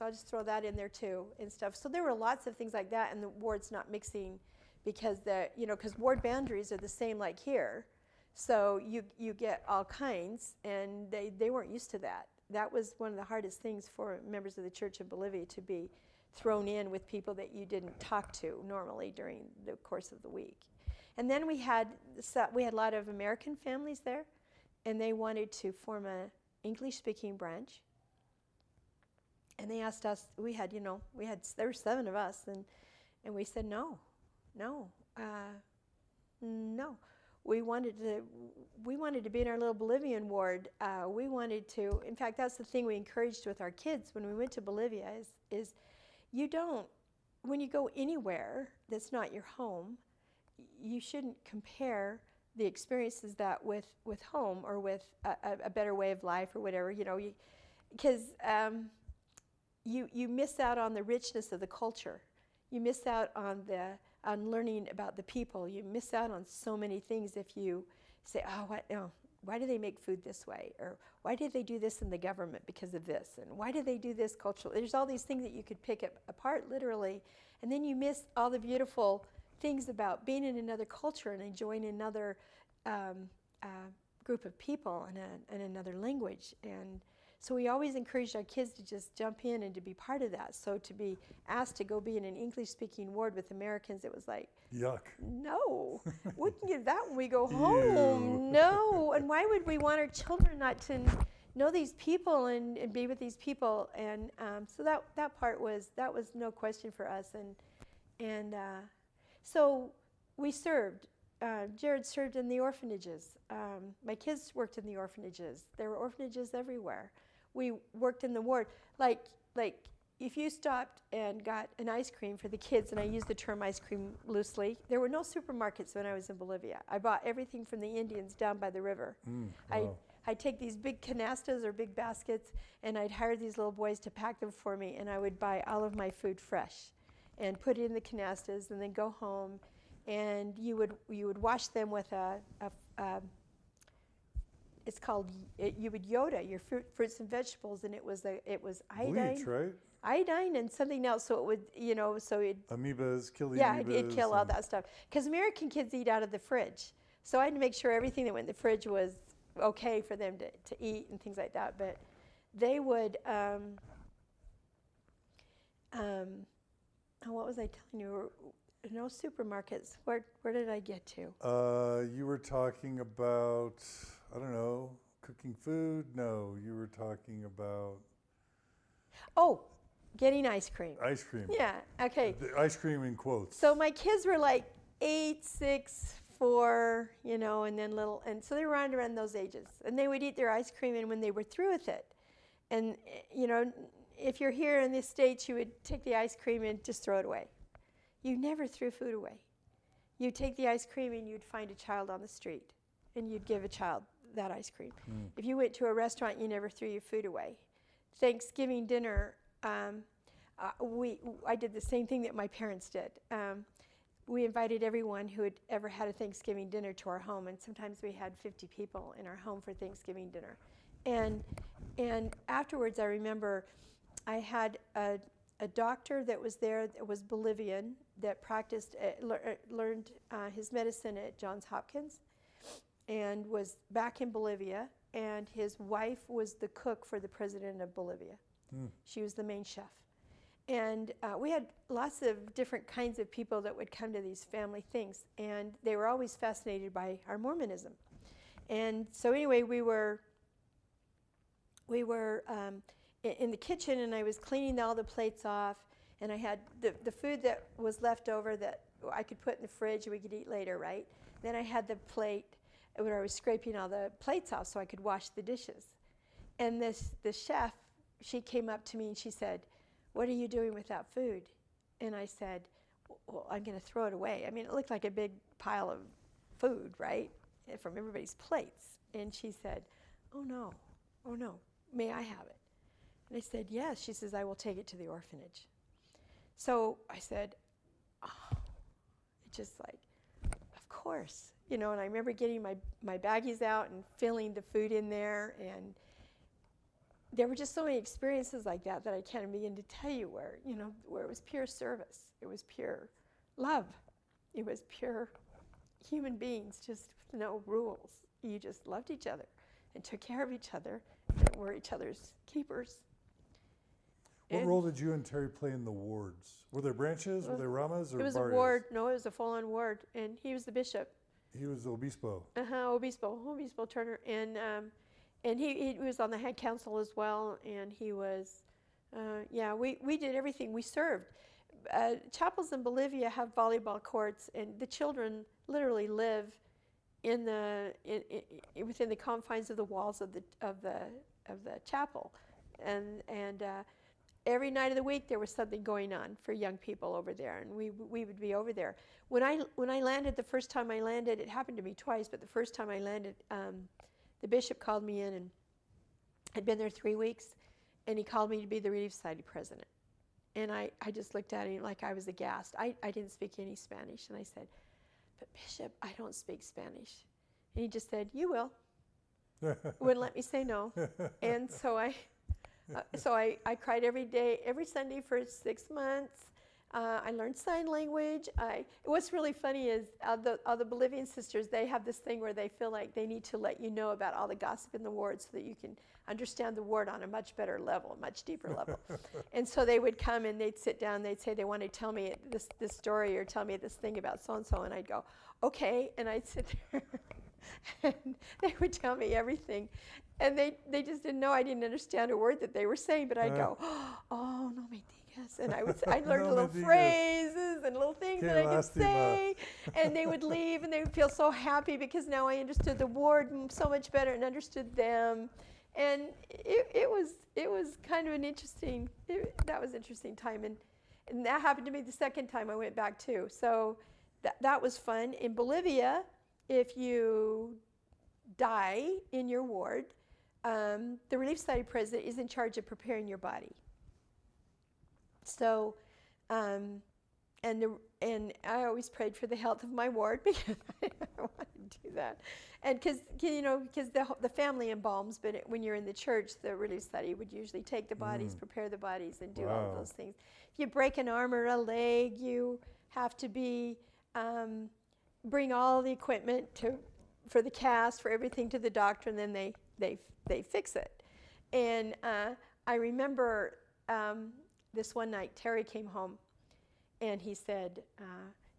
I'll just throw that in there too and stuff. So there were lots of things like that, and the wards not mixing because because ward boundaries are the same like here. So you get all kinds, and they weren't used to that. That was one of the hardest things for members of the Church of Bolivia, to be thrown in with people that you didn't talk to normally during the course of the week. And then we had a lot of American families there, and they wanted to form a English-speaking branch. And they asked us. There were 7 of us, and we said no. We wanted to be in our little Bolivian ward. We wanted to. In fact, that's the thing we encouraged with our kids when we went to Bolivia. Is you don't, when you go anywhere that's not your home, you shouldn't compare the experiences that with home or with a better way of life or whatever. Because you miss out on the richness of the culture. You miss out on learning about the people. You miss out on so many things if you say, why do they make food this way? Or why did they do this in the government because of this? And why did they do this culturally? There's all these things that you could pick apart literally, and then you miss all the beautiful things about being in another culture and enjoying another group of people and another language. And so we always encouraged our kids to just jump in and to be part of that. So to be asked to go be in an English-speaking ward with Americans, it was like, yuck. No, we can get that when we go home. No, and why would we want our children not to know these people and be with these people? And so that part was no question for us. And so we served. Jared served in the orphanages. My kids worked in the orphanages. There were orphanages everywhere. We worked in the ward. Like if you stopped and got an ice cream for the kids, and I use the term ice cream loosely, there were no supermarkets when I was in Bolivia. I bought everything from the Indians down by the river. Wow. I'd take these big canastas or big baskets, and I'd hire these little boys to pack them for me, and I would buy all of my food fresh and put it in the canastas and then go home. And you would wash them with it's called, you would Yoda your fruits and vegetables, and it was iodine. Bleach, right? Iodine and something else, so it would, so it. Amoebas, kill the amoebas. Yeah, it'd kill all that stuff. Because American kids eat out of the fridge, so I had to make sure everything that went in the fridge was okay for them to eat and things like that. But they would. What was I telling you? No supermarkets. Where did I get to? You were talking about, I don't know, cooking food? No, you were talking about... Oh, getting ice cream. Ice cream. Yeah, okay. The ice cream in quotes. So my kids were like 8, 6, 4, and then little, and so they were around those ages. And they would eat their ice cream, and when they were through with it, and, if you're here in the States, you would take the ice cream and just throw it away. You never threw food away. You'd take the ice cream and you'd find a child on the street and you'd give a child that ice cream. If you went to a restaurant, you never threw your food away. Thanksgiving dinner, I did the same thing that my parents did. We invited everyone who had ever had a Thanksgiving dinner to our home, and sometimes we had 50 people in our home for Thanksgiving dinner. And afterwards, I remember I had a doctor that was there that was Bolivian, that practiced, learned his medicine at Johns Hopkins, and was back in Bolivia, and his wife was the cook for the president of Bolivia. She was the main chef. And we had lots of different kinds of people that would come to these family things, and they were always fascinated by our Mormonism. And so anyway, we were in the kitchen, and I was cleaning all the plates off, and I had the food that was left over that I could put in the fridge and we could eat later, right? Then I had the plate where I was scraping all the plates off so I could wash the dishes. And the chef, she came up to me and she said, "What are you doing with that food?" And I said, "Well, I'm going to throw it away." I mean, it looked like a big pile of food, right, from everybody's plates. And she said, oh no, may I have it?" And I said, "Yes." She says, "I will take it to the orphanage." So I said, oh, it's just like, of course. And I remember getting my baggies out and filling the food in there. And there were just so many experiences like that I can't begin to tell you where, where it was pure service. It was pure love. It was pure human beings, just with no rules. You just loved each other and took care of each other and were each other's keepers. What role did you and Terry play in the wards? Were there branches? Were there ramas or barrios? It was a ward. No, it was a full-on ward, and he was the bishop. He was the obispo. Obispo Turner, and he was on the head council as well, and he was, we did everything. We served. Chapels in Bolivia have volleyball courts, and the children literally live in within the confines of the walls of the chapel, and every night of the week there was something going on for young people over there, and we would be over there. When I landed, the first time I landed, it happened to me twice, but the first time I landed, the bishop called me in, and I'd been there 3 weeks, and he called me to be the Relief Society president. And I just looked at him like I was aghast. I didn't speak any Spanish, and I said, "But Bishop, I don't speak Spanish." And he just said, "You will." Wouldn't let me say no. And so I cried every day, every Sunday for 6 months. I learned sign language. What's really funny is all the Bolivian sisters, they have this thing where they feel like they need to let you know about all the gossip in the ward so that you can understand the ward on a much better level, much deeper level. And so they would come and they'd sit down, they'd say they want to tell me this story or tell me this thing about so-and-so, and I'd go, okay, and I'd sit there and they would tell me everything. And they just didn't know. I didn't understand a word that they were saying, but I'd go, "Oh, no me digas," and I learned little phrases and little things that I could say, and they would leave, and they would feel so happy because now I understood the ward so much better and understood them, and it was kind of an interesting. That was an interesting time, and that happened to me the second time I went back too. So that was fun. In Bolivia, if you die in your ward, the Relief Society president is in charge of preparing your body. So, and I always prayed for the health of my ward because I wanted to do that, and because the family embalms, but when you're in the church, the Relief Society would usually take the bodies, prepare the bodies, and do all of those things. If you break an arm or a leg, you have to bring all the equipment for the cast, for everything to the doctor, and then they fix it. And I remember this one night, Terry came home, and he said,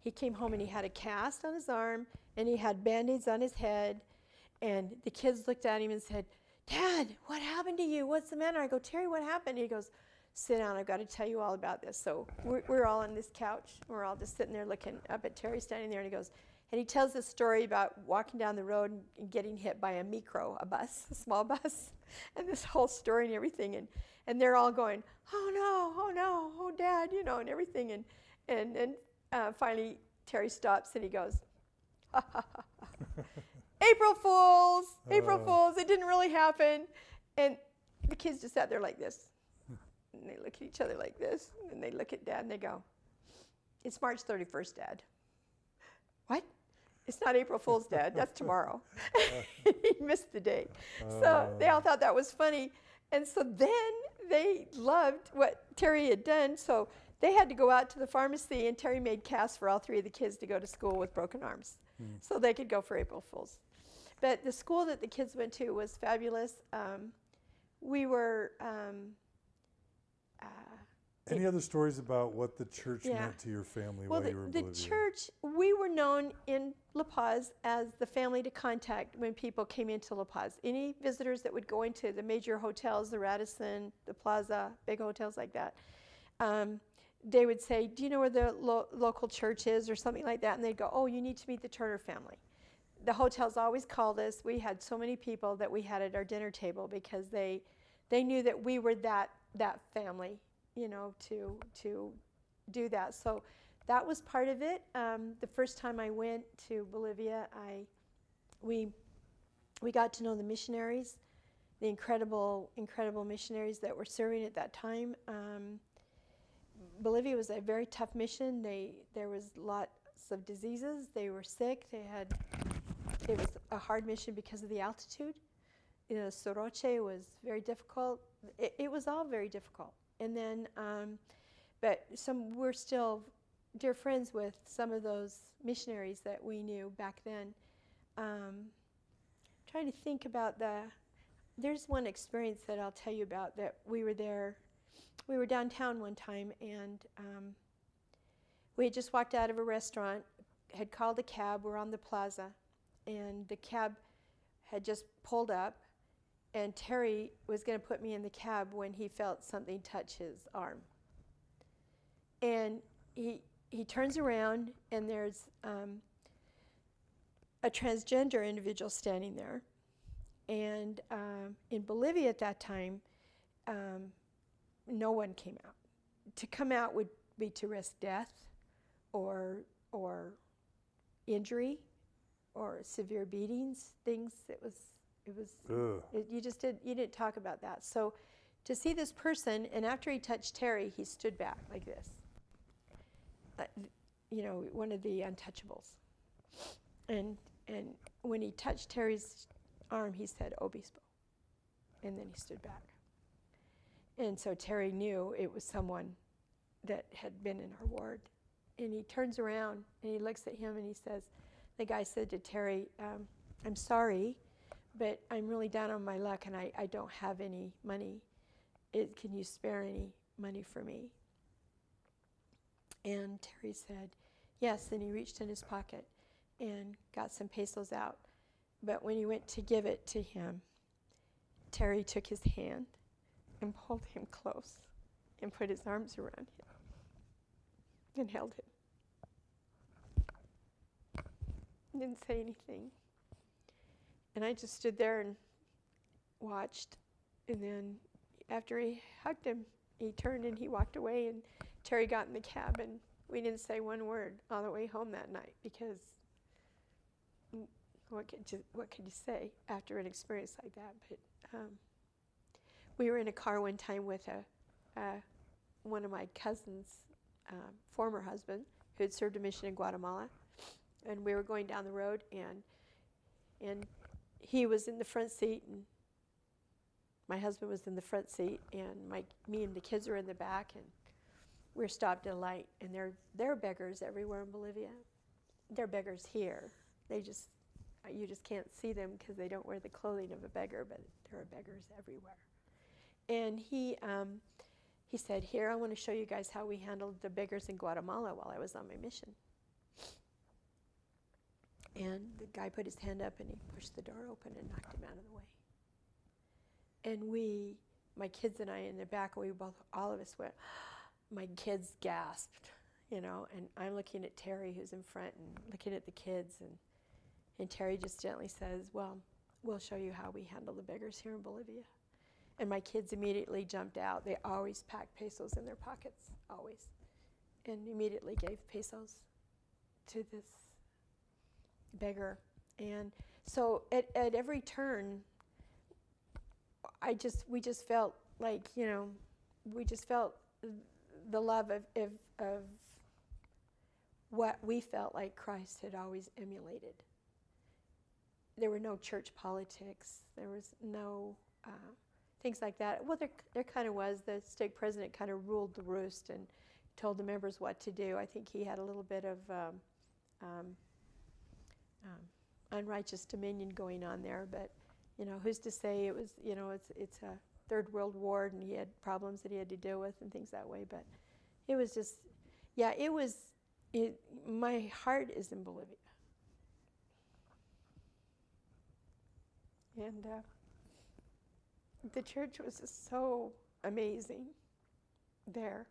he came home and he had a cast on his arm, and he had Band-Aids on his head, and the kids looked at him and said, "Dad, what happened to you? What's the matter?" I go, "Terry, what happened?" He goes, "Sit down, I've got to tell you all about this." So we're all on this couch, we're all just sitting there looking up at Terry standing there, and he goes, and he tells this story about walking down the road and getting hit by a micro, a bus, a small bus, and this whole story and everything. And they're all going, "Oh no, oh Dad," and everything. And finally Terry stops and he goes, "Ha ha ha ha. April Fools, April Fools, it didn't really happen." And the kids just sat there like this. And they look at each other like this. And they look at Dad and they go, "It's March 31st, Dad." "What?" "It's not April Fool's, Dad. That's tomorrow." He missed the day. So they all thought that was funny. And so then they loved what Terry had done. So they had to go out to the pharmacy, and Terry made casts for all 3 of the kids to go to school with broken arms. So they could go for April Fools. But the school that the kids went to was fabulous. We were... Any other stories about what the church meant to your family while you were in Bolivia? The church, we were known in La Paz as the family to contact when people came into La Paz. Any visitors that would go into the major hotels, the Radisson, the Plaza, big hotels like that, they would say, "Do you know where the local church is?" or something like that, and they'd go, "Oh, you need to meet the Turner family." The hotels always called us. We had so many people that we had at our dinner table because they knew that we were that family, to do that. So that was part of it. The first time I went to Bolivia, we got to know the missionaries, the incredible missionaries that were serving at that time. Bolivia was a very tough mission. There was lots of diseases. They were sick. It was a hard mission because of the altitude. Soroche was very difficult. It was all very difficult. And then, but we're still dear friends with some of those missionaries that we knew back then. Trying to think about there's one experience that I'll tell you about that we were there. We were downtown one time, and we had just walked out of a restaurant, had called a cab. We're on the plaza, and the cab had just pulled up, and Terry was going to put me in the cab when he felt something touch his arm. And he turns around, and there's a transgender individual standing there. And in Bolivia at that time, no one came out. To come out would be to risk death or injury or severe beatings, things. You didn't talk about that. So to see this person, and after he touched Terry, he stood back like this. One of the untouchables. And when he touched Terry's arm, he said, "Obispo," and then he stood back. And so Terry knew it was someone that had been in our ward. And he turns around and he looks at him and he says, the guy said to Terry, "I'm sorry, but I'm really down on my luck and I don't have any money. Can you spare any money for me?" And Terry said, "Yes," and he reached in his pocket and got some pesos out. But when he went to give it to him, Terry took his hand and pulled him close and put his arms around him and held him. Didn't say anything. And I just stood there and watched. And then after he hugged him, he turned and he walked away, and Terry got in the cab, and we didn't say one word all the way home that night, because what could you say after an experience like that? But we were in a car one time with one of my cousin's former husband, who had served a mission in Guatemala, and we were going down the road, and he was in the front seat, and my husband was in the front seat, and me and the kids are in the back, and we're stopped at a light, and there are beggars everywhere in Bolivia. There are beggars here. You just can't see them because they don't wear the clothing of a beggar, but there are beggars everywhere. And he said, "Here, I want to show you guys how we handled the beggars in Guatemala while I was on my mission." And the guy put his hand up and he pushed the door open and knocked him out of the way. And my kids and I in the back, all of us went, my kids gasped, and I'm looking at Terry, who's in front, and looking at the kids, and Terry just gently says, "Well, we'll show you how we handle the beggars here in Bolivia." And my kids immediately jumped out. They always packed pesos in their pockets, always, and immediately gave pesos to this beggar. And so at every turn, we just felt like, we just felt the love of what we felt like Christ had always emulated. There were no church politics. There was no things like that. Well, there kind of was. The stake president kind of ruled the roost and told the members what to do. I think he had a little bit of unrighteous dominion going on there, but who's to say it was, it's a third world war, and he had problems that he had to deal with and things that way. But it was just, my heart is in Bolivia. And the church was just so amazing there.